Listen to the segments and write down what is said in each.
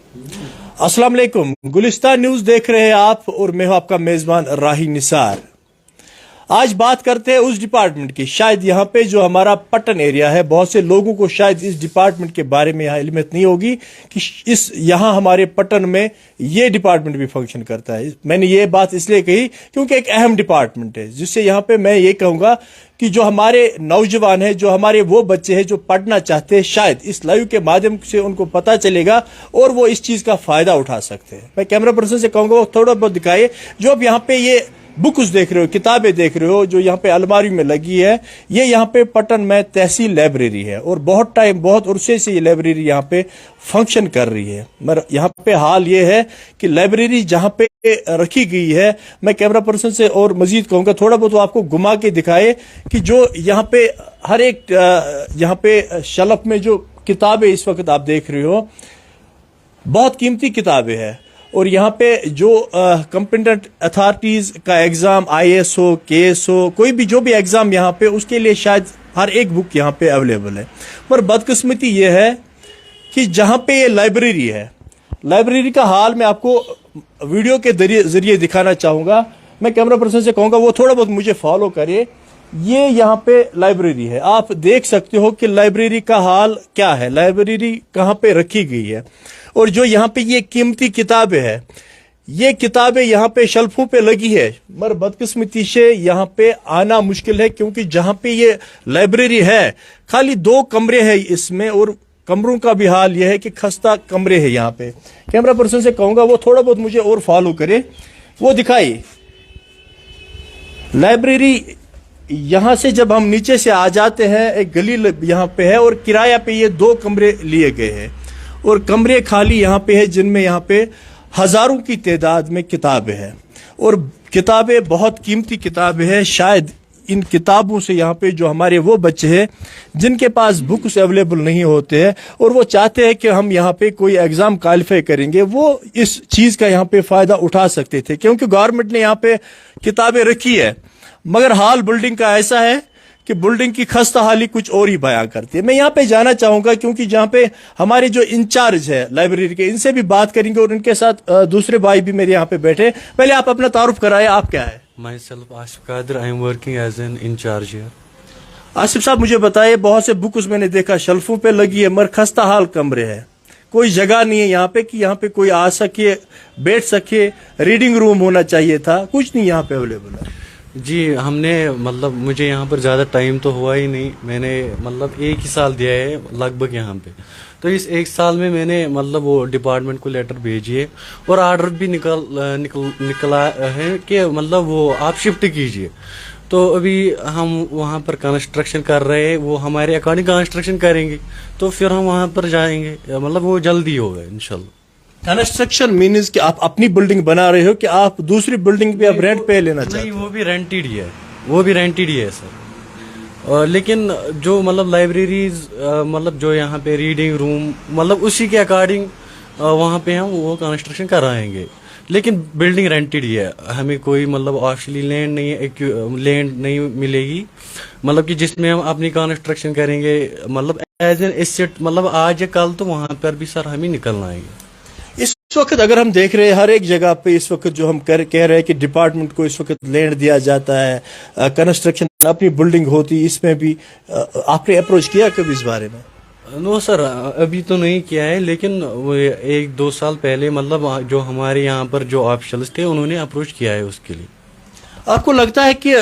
अस्सलाम वालेकुम, गुलिस्तान न्यूज देख रहे हैं आप और मैं हूं आपका मेजबान राही निसार। आज बात करते हैं उस डिपार्टमेंट की, शायद यहाँ पे जो हमारा पटन एरिया है, बहुत से लोगों को शायद इस डिपार्टमेंट के बारे में यहाँ इल्मत नहीं होगी कि यहाँ हमारे पटन में ये डिपार्टमेंट भी फंक्शन करता है। मैंने ये बात इसलिए कही क्योंकि एक अहम डिपार्टमेंट है, जिससे यहाँ पे मैं ये कहूँगा कि जो हमारे नौजवान हैं, जो हमारे वो बच्चे हैं जो पढ़ना चाहते हैं, शायद इस लाइव के माध्यम से उनको पता चलेगा और वो इस चीज़ का फ़ायदा उठा सकते हैं। मैं कैमरा पर्सन से कहूँगा वो थोड़ा बहुत दिखाए। जो अब यहाँ पे ये बुक्स देख रहे हो, किताबें देख रहे हो, जो यहाँ पे अलमारी में लगी है, ये यहाँ पे पटन में तहसील लाइब्रेरी है और बहुत अरसे से ये लाइब्रेरी यहाँ पे फंक्शन कर रही है। मगर यहाँ पे हाल ये है कि लाइब्रेरी जहाँ पे रखी गई है, मैं कैमरा पर्सन से और मजीद कहूँगा थोड़ा बहुत आपको घुमा के दिखाए कि जो यहाँ पे हर एक यहाँ पे शेल्फ में जो किताबें इस वक्त आप देख रहे हो, बहुत कीमती किताबें हैं। और यहाँ पे जो कंपिटेंट अथॉरिटीज का एग्जाम, IAS हो, KS हो, कोई भी जो भी एग्जाम यहाँ पे, उसके लिए शायद हर एक बुक यहाँ पे अवेलेबल है। पर बदकिस्मती ये है कि जहाँ पे ये लाइब्रेरी है, लाइब्रेरी का हाल मैं आपको वीडियो के जरिए दिखाना चाहूँगा। मैं कैमरा पर्सन से कहूँगा वो थोड़ा बहुत मुझे फॉलो करे। ये यहाँ पे लाइब्रेरी है, आप देख सकते हो कि लाइब्रेरी का हाल क्या है, लाइब्रेरी कहाँ पे रखी गई है। और जो यहाँ पे ये कीमती किताबें हैं, ये किताबें यहाँ पे शेल्फों पे लगी है, मगर बदकिस्मती से यहाँ पे आना मुश्किल है, क्योंकि जहाँ पे ये लाइब्रेरी है खाली 2 कमरे हैं इसमें, और कमरों का भी हाल यह है कि खस्ता कमरे हैं यहाँ पे। कैमरा पर्सन से कहूँगा वो थोड़ा बहुत मुझे और फॉलो करे, वो दिखाई लाइब्रेरी। यहाँ से जब हम नीचे से आ जाते हैं, एक गली यहाँ पे है और किराया पे ये 2 कमरे लिए गए हैं और कमरे खाली यहाँ पे है, जिनमें यहाँ पे हजारों की तादाद में किताबें हैं और किताबें बहुत कीमती किताबें हैं। शायद इन किताबों से यहाँ पे जो हमारे वो बच्चे हैं जिनके पास बुक्स अवेलेबल नहीं होते हैं और वो चाहते हैं कि हम यहाँ पे कोई एग्जाम क्वालिफाई करेंगे, वो इस चीज़ का यहाँ पे फ़ायदा उठा सकते थे, क्योंकि गवर्नमेंट ने यहाँ पे किताबें रखी है। मगर हाल बिल्डिंग का ऐसा है कि बिल्डिंग की खस्ता हाली कुछ और ही बयां करती है। मैं यहाँ पे जाना चाहूंगा, क्योंकि जहाँ पे हमारे जो इंचार्ज है लाइब्रेरी के, इनसे भी बात करेंगे और इनके साथ दूसरे भाई भी मेरे यहाँ पे बैठे। पहले आप अपना तारुफ कराए, आप क्या है? Myself Asif Qadir, I am working as an in charge here. Asif साहब मुझे बताइए, बहुत से बुक्स मैंने देखा शेल्फों पे लगी है, मगर खस्ता हाल कमरे है, कोई जगह नहीं है यहाँ पे कि यहाँ पे कोई आ सके, बैठ सके। रीडिंग रूम होना चाहिए था, कुछ नहीं यहाँ पे अवेलेबल है। जी, हमने मतलब मुझे यहाँ पर ज़्यादा टाइम तो हुआ ही नहीं, मैंने मतलब 1 ही साल दिया है लगभग यहाँ पे। तो इस 1 साल में मैंने मतलब वो डिपार्टमेंट को लेटर भेजी है और ऑर्डर भी निकला है कि मतलब वो आप शिफ्ट कीजिए। तो अभी हम वहाँ पर कंस्ट्रक्शन कर रहे हैं, वो हमारे अकॉर्डिंग कंस्ट्रक्शन करेंगे तो फिर हम वहाँ पर जाएंगे, मतलब वो जल्दी होगा इंशाल्लाह। कंस्ट्रक्शन मीन्स कि आप अपनी बिल्डिंग बना रहे हो कि आप दूसरी बिल्डिंग पे आप रेंट पे लेना चाहते हैं? नहीं, वो भी रेंटेड ही है, वो भी रेंटेड ही है सर। लेकिन जो मतलब लाइब्रेरीज मतलब जो यहाँ पे रीडिंग रूम, मतलब उसी के अकॉर्डिंग वहाँ पे हम वो कंस्ट्रक्शन कराएंगे, लेकिन बिल्डिंग रेंटेड ही है। हमें कोई मतलब ऑफिशियली लैंड नहीं है, लैंड नहीं मिलेगी, मतलब कि जिसमें हम अपनी कंस्ट्रक्शन करेंगे, मतलब एज एन एसेट, मतलब आज या कल तो वहाँ पर भी सर हमें निकलना आएंगे। इस वक्त अगर हम देख रहे हैं हर एक जगह पे इस वक्त जो हम कह रहे हैं कि डिपार्टमेंट को इस वक्त लैंड दिया जाता है, कंस्ट्रक्शन अपनी बिल्डिंग होती, इसमें भी आपने अप्रोच किया कभी इस बारे में? नो सर, अभी तो नहीं किया है, लेकिन वो 1-2 साल पहले मतलब जो हमारे यहाँ पर जो ऑफिशियल्स थे उन्होंने अप्रोच किया है उसके लिए। आपको लगता है कि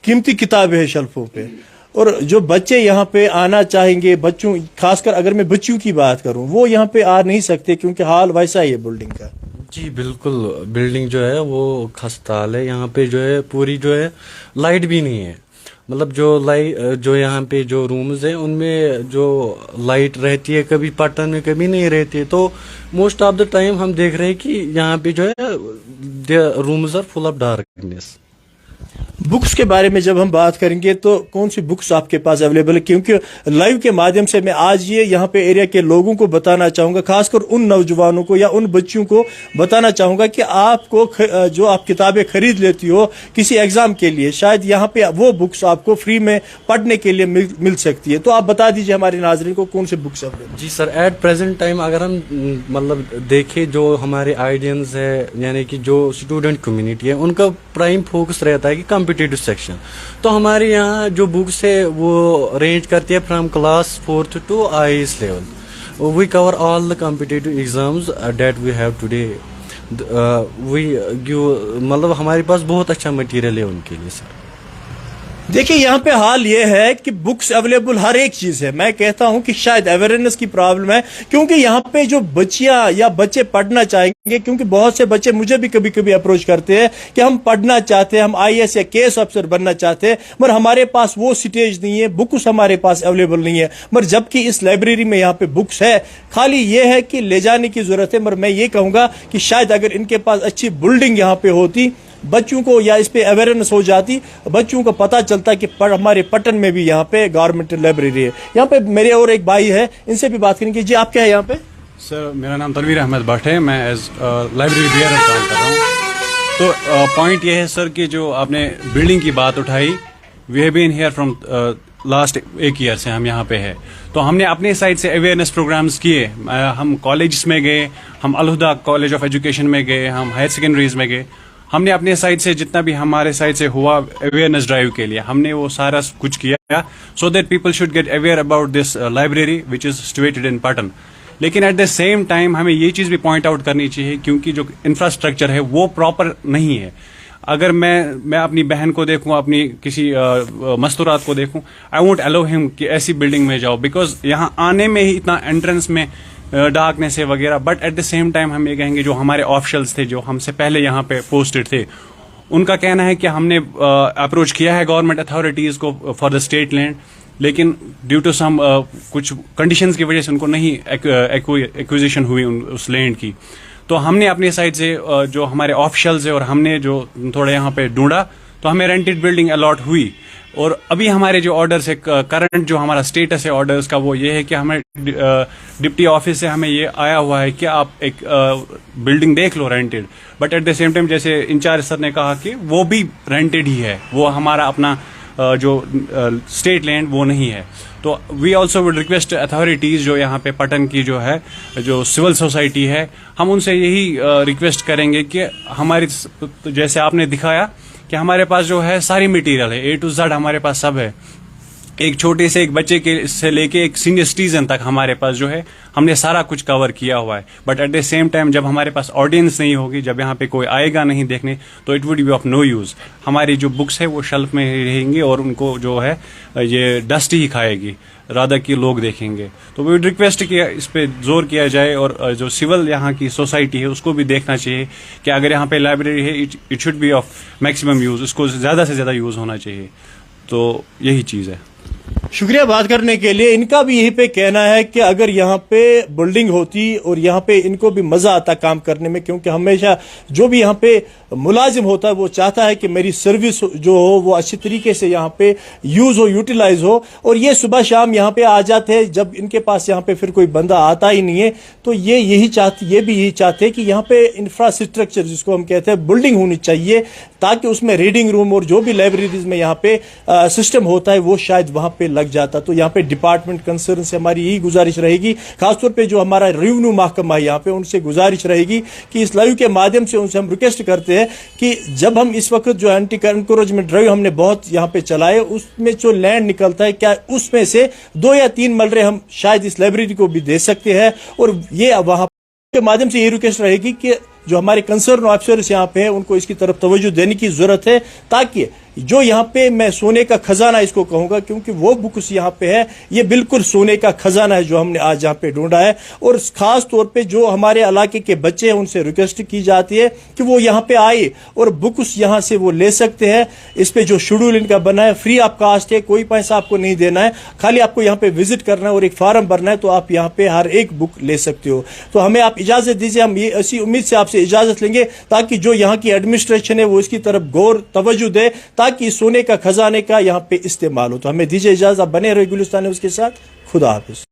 कीमती किताबें हैं शेल्फों पे और जो बच्चे यहाँ पे आना चाहेंगे, बच्चों खासकर अगर मैं बच्चों की बात करूँ, वो यहाँ पे आ नहीं सकते क्योंकि हाल वैसा ही है बिल्डिंग का? जी बिल्कुल, बिल्डिंग जो है वो खस्ताल है, यहाँ पे जो है पूरी जो है लाइट भी नहीं है, मतलब जो यहाँ पे जो रूम्स है उनमें जो लाइट रहती है कभी पटन में कभी नहीं रहती है। तो मोस्ट ऑफ द टाइम हम देख रहे हैं कि यहाँ पे जो है rooms are full of darkness. Books के बारे में जब हम बात करेंगे तो कौन सी बुक्स आपके पास अवेलेबल है, क्योंकि लाइव के माध्यम से मैं आज ये यहाँ पे एरिया के लोगों को बताना चाहूँगा, खासकर उन नौजवानों को या उन बच्चों को बताना चाहूँगा कि आपको जो आप किताबें खरीद लेती हो किसी एग्ज़ाम के लिए, शायद यहाँ पे वो बुक्स आपको फ्री में पढ़ने के लिए मिल सकती है। तो आप बता दीजिए हमारे नाज़रीन को कौन से बुक्स अवेलेबल। जी सर, एट प्रेजेंट टाइम अगर हम मतलब देखें जो हमारे आइडियंस है यानी कि जो स्टूडेंट कम्युनिटी है उनका प्राइम फोकस रहता है कि कॉम्पिटिटिव सेक्शन, तो हमारे यहाँ जो बुक्स है वो रेंज करती है from class 4th to IAS level. We cover all the competitive exams that we have today. We give मतलब हमारे पास बहुत अच्छा मटेरियल है उनके लिए सर। देखिए यहाँ पे हाल ये है कि बुक्स अवेलेबल हर एक चीज है। मैं कहता हूँ कि शायद अवेयरनेस की प्रॉब्लम है, क्योंकि यहाँ पे जो बच्चियां या बच्चे पढ़ना चाहेंगे, क्योंकि बहुत से बच्चे मुझे भी कभी कभी अप्रोच करते हैं कि हम पढ़ना चाहते हैं, हम IAS या केस ऑफिसर बनना चाहते हैं, मगर हमारे पास वो स्टेज नहीं है, बुक्स हमारे पास अवेलेबल नहीं है। मगर जबकि इस लाइब्रेरी में यहाँ पे बुक्स है, खाली ये है कि ले जाने की जरूरत है। मगर मैं ये कहूँगा कि शायद अगर इनके पास अच्छी बिल्डिंग यहाँ पे होती, बच्चों को या इस पे अवेयरनेस हो जाती, बच्चों को पता चलता कि हमारे पटन में भी यहाँ पे गवर्नमेंट लाइब्रेरी है। यहाँ पे मेरे और एक भाई है, इनसे भी बात करेंगे। जी आप क्या है यहाँ पे? सर मेरा नाम तनवीर अहमद भट्ट है, मैं एज लाइब्रेरी बियर काम कर रहा हूँ। तो पॉइंट ये है सर कि जो आपने बिल्डिंग की बात उठाई, we have been here from last 1 year से हम यहाँ पे है। तो हमने अपने साइड से अवेयरनेस प्रोग्राम्स किए, हम कॉलेज में गए, हम अलहुदा कॉलेज ऑफ एजुकेशन में गए, हम हायर सेकेंडरीज में गए। हमने अपने साइड से जितना भी हमारे साइड से हुआ अवेयरनेस ड्राइव के लिए हमने वो सारा कुछ किया, so that people should get aware about this library which is situated in Patan. लेकिन एट द सेम टाइम हमें ये चीज़ भी पॉइंट आउट करनी चाहिए, क्योंकि जो इंफ्रास्ट्रक्चर है वो प्रॉपर नहीं है। अगर मैं अपनी बहन को देखूं, अपनी किसी मस्तूरात को देखूं, आई वोंट अलाउ हिम कि ऐसी बिल्डिंग में जाओ, बिकॉज यहाँ आने में ही इतना एंट्रेंस में डार्कनेस है वगैरह। But at the same time हम ये कहेंगे जो हमारे ऑफिशियल्स थे, जो हमसे पहले यहाँ पे पोस्टेड थे, उनका कहना है कि हमने अप्रोच किया है गवर्नमेंट अथॉरिटीज़ को फॉर द स्टेट लैंड, लेकिन ड्यू टू सम कुछ कंडीशंस की वजह से उनको नहीं एक्विजिशन हुई उस लैंड की। तो हमने अपनी साइड से जो हमारे ऑफिशियल्स है और हमने जो थोड़ा यहाँ पे ढूंढा, तो हमें रेंटेड बिल्डिंग अलॉट हुई। और अभी हमारे जो ऑर्डर्स है, करंट जो हमारा स्टेटस है ऑर्डर्स का, वो ये है कि हमें डिप्टी ऑफिस से हमें ये आया हुआ है कि आप एक बिल्डिंग देख लो rented. But at the same time जैसे इंचार्ज सर ने कहा कि वो भी रेंटेड ही है, वो हमारा अपना जो स्टेट लैंड वो नहीं है। तो we also would request authorities जो यहाँ पे पटन की जो है, जो सिविल सोसाइटी है, हम उनसे यही रिक्वेस्ट करेंगे कि हमारी जैसे आपने दिखाया कि हमारे पास जो है सारी मटेरियल है, A to Z हमारे पास सब है। एक छोटे से एक बच्चे के से लेके एक सीनियर सिटीजन तक हमारे पास जो है हमने सारा कुछ कवर किया हुआ है। But at the same time जब हमारे पास ऑडियंस नहीं होगी, जब यहाँ पे कोई आएगा नहीं देखने, तो it would be of no use. हमारी जो बुक्स है वो शेल्फ में ही रहेंगी और उनको जो है ये डस्ट ही खाएगी, राधा की लोग देखेंगे। तो वी वुड रिक्वेस्ट कि इस पे जोर किया जाए, और जो सिविल यहाँ की सोसाइटी है उसको भी देखना चाहिए कि अगर यहाँ पे लाइब्रेरी है, it should be of maximum use, इसको ज़्यादा से ज़्यादा यूज़ होना चाहिए। तो यही चीज़ है। शुक्रिया बात करने के लिए। इनका भी यही पे कहना है कि अगर यहाँ पे बिल्डिंग होती और यहाँ पे इनको भी मजा आता काम करने में, क्योंकि हमेशा जो भी यहाँ पे मुलाजिम होता है वो चाहता है कि मेरी सर्विस जो हो वो अच्छी तरीके से यहाँ पे यूज हो, यूटिलाइज हो। और ये सुबह शाम यहाँ पे आ जाते हैं, जब इनके पास यहाँ पे फिर कोई बंदा आता ही नहीं है, तो ये भी यही चाहते हैं कि यहाँ पे इंफ्रास्ट्रक्चर जिसको हम कहते हैं बिल्डिंग होनी चाहिए, ताकि उसमें रीडिंग रूम और जो भी लाइब्रेरीज में यहाँ पे सिस्टम होता है वो शायद वहाँ पे लग जाता। तो यहाँ पे डिपार्टमेंट कंसर्न से हमारी यही गुजारिश रहेगी, खासतौर पे जो हमारा रेवेन्यू महकमा है यहाँ पे, उनसे गुजारिश रहेगी कि इस लाइव के माध्यम से उनसे हम रिक्वेस्ट करते हैं कि जब हम इस वक्त जो एंटी एनकरेजमेंट ड्राइव हमने बहुत यहाँ पे चलाए, उसमें जो लैंड निकलता है, क्या उसमें से 2 या 3 मलरे हम शायद इस लाइब्रेरी को भी दे सकते हैं। और ये वहां के माध्यम से ये रिक्वेस्ट रहेगी कि जो हमारे कंसर्न ऑफिसर्स यहाँ पे हैं उनको इसकी तरफ तवज्जो देने की जरूरत है, ताकि जो यहाँ पे मैं सोने का खजाना इसको कहूंगा, क्योंकि वो बुक्स यहाँ पे है, ये बिल्कुल सोने का खजाना है जो हमने आज यहाँ पे ढूंढा है। और खास तौर पे जो हमारे इलाके के बच्चे हैं उनसे रिक्वेस्ट की जाती है कि वो यहाँ पे आए और बुक्स यहाँ से वो ले सकते हैं। इस पे जो शेड्यूल इनका बना है फ्री ऑफ कास्ट है, कोई पैसा आपको नहीं देना है, खाली आपको यहाँ पे विजिट करना है और एक फॉर्म भरना है, तो आप यहाँ पे हर एक बुक ले सकते हो। तो हमें आप इजाजत दीजिए, हम ये ऐसी उम्मीद से आपसे इजाजत लेंगे ताकि जो यहाँ की एडमिनिस्ट्रेशन है वो इसकी तरफ गौर तवज्जो दे, تاکہ سونے کا خزانے کا یہاں پہ استعمال ہو. تو ہمیں دیجیے اجازت, آپ بنے رہے گلستان نیوز کے ساتھ. خدا حافظ.